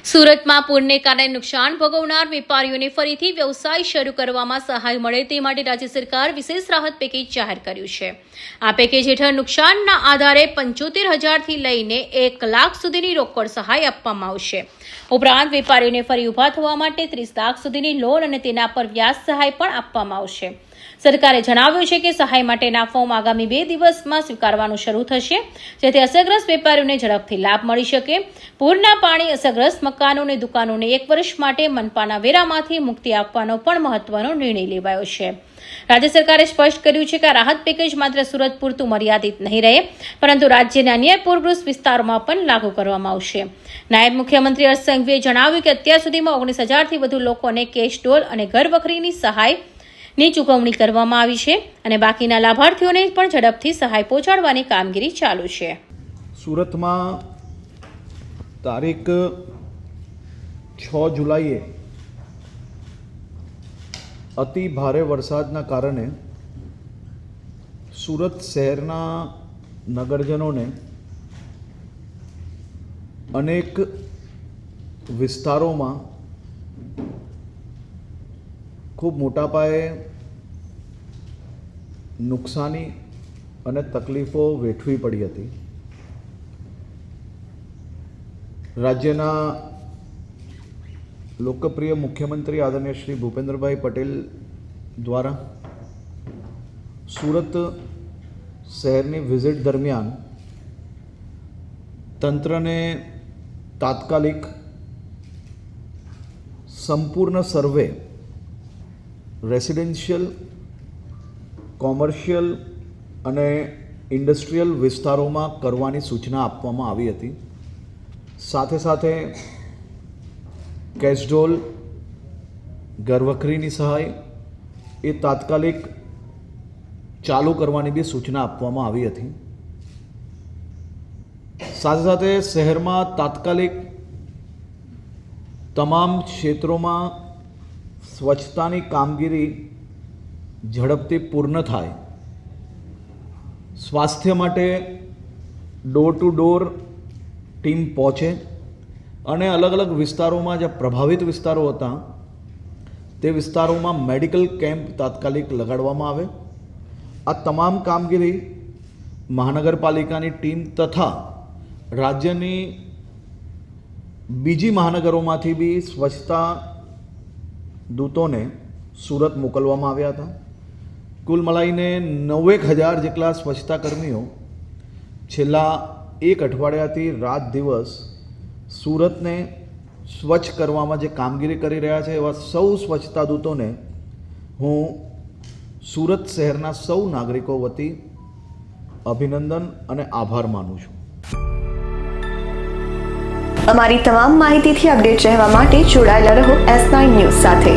સુરતમાં પૂરને કારણે નુકસાન ભોગવનાર વેપારીઓને ફરીથી વ્યવસાય શરૂ કરવામાં સહાય મળે તે માટે રાજ્ય સરકાર વિશેષ રાહત પેકેજ જાહેર કર્યું છે। આ પેકેજ હેઠળ નુકસાનના આધારે 75,000થી લઈને 1 લાખ સુધીની રોકડ સહાય આપવામાં આવશે। ઉપરાંત વેપારીઓને ફરી ઊભા થવા માટે 30 લાખ સુધીની લોન અને તેના પર વ્યાજ સહાય પણ આપવામાં આવશે। સરકારે જણાવ્યું છે કે સહાય માટેના ફોર્મ આગામી 2 દિવસમાં સ્વીકારવાનું શરૂ થશે, જેથી અસરગ્રસ્ત વેપારીઓને ઝડપથી લાભ મળી શકે। પૂરના પાણી અસરગ્રસ્ત મકાનો અને દુકાનોને 1 વર્ષ માટે મનપાના વેરામાંથી મુક્તિ આપવાનો પણ મહત્વનો નિર્ણય લેવાયો છે। રાજ્ય સરકારે સ્પષ્ટ કર્યું છે કે આ રાહત પેકેજ માત્ર સુરત પૂરતું મર્યાદિત નહીં રહે, પરંતુ રાજ્યના અન્ય પૂરગ્રસ્ત વિસ્તારોમાં પણ લાગુ કરવામાં આવશે। નાયબ મુખ્યમંત્રી હર્ષ સંઘવીએ જણાવ્યું કે અત્યાર સુધીમાં 19,000થી વધુ લોકોને કેશ ડોલ અને ઘર વખરીની સહાયની ચૂકવણી કરવામાં આવી છે અને બાકીના લાભાર્થીઓને પણ ઝડપથી સહાય પહોંચાડવાની કામગીરી ચાલુ છે। સુરતમાં તારીખ 6 જુલાઈએ અતિ ભારે વરસાદના કારણે સુરત શહેરના નગરજનોને અનેક વિસ્તારોમાં ખૂબ મોટા પાયે નુકસાની અને તકલીફો વેઠવી પડી હતી। રાજ્યના લોકપ્રિય મુખ્યમંત્રી આદરણીય શ્રી ભૂપેન્દ્રભાઈ પટેલ દ્વારા સુરત શહેરની વિઝિટ દરમિયાન તંત્રને તાત્કાલિક સંપૂર્ણ સર્વે રેસિડેન્શિયલ, કોમર્શિયલ અને ઇન્ડસ્ટ્રીયલ વિસ્તારોમાં કરવાની સૂચના આપવામાં આવી હતી। સાથે સાથે કેશડોલ, ઘરવખરીની સહાય એ તાત્કાલિક ચાલુ કરવાની બી સૂચના આપવામાં આવી હતી। સાથે સાથે શહેરમાં તાત્કાલિક તમામ ક્ષેત્રોમાં સ્વચ્છતાની કામગીરી ઝડપથી પૂર્ણ થાય, સ્વાસ્થ્ય માટે ડોર ટુ ડોર ટીમ પહોંચે અને અલગ અલગ વિસ્તારોમાં જે પ્રભાવિત વિસ્તારો હતા તે વિસ્તારોમાં મેડિકલ કેમ્પ તાત્કાલિક લગાડવામાં આવે। આ તમામ કામગીરી મહાનગરપાલિકાની ટીમ તથા રાજ્યની બીજી મહાનગરોમાંથી બી સ્વચ્છતા દૂતોને સુરત મોકલવામાં આવ્યા હતા। કુલ મળીને 9,000 જેટલા સ્વચ્છતા કર્મીઓ છેલ્લા 1 અઠવાડિયાથી રાત દિવસ સુરતને સ્વચ્છ કરવામાં જે કામગીરી કરી રહ્યા છે એવા સૌ સ્વચ્છતા દૂતોને હું સુરત શહેરના સૌ નાગરિકો વતી અભિનંદન અને આભાર માનું છું। અમારી તમામ માહિતીથી અપડેટ રહેવા માટે જોડાયેલા રહો S9 ન્યૂઝ સાથે।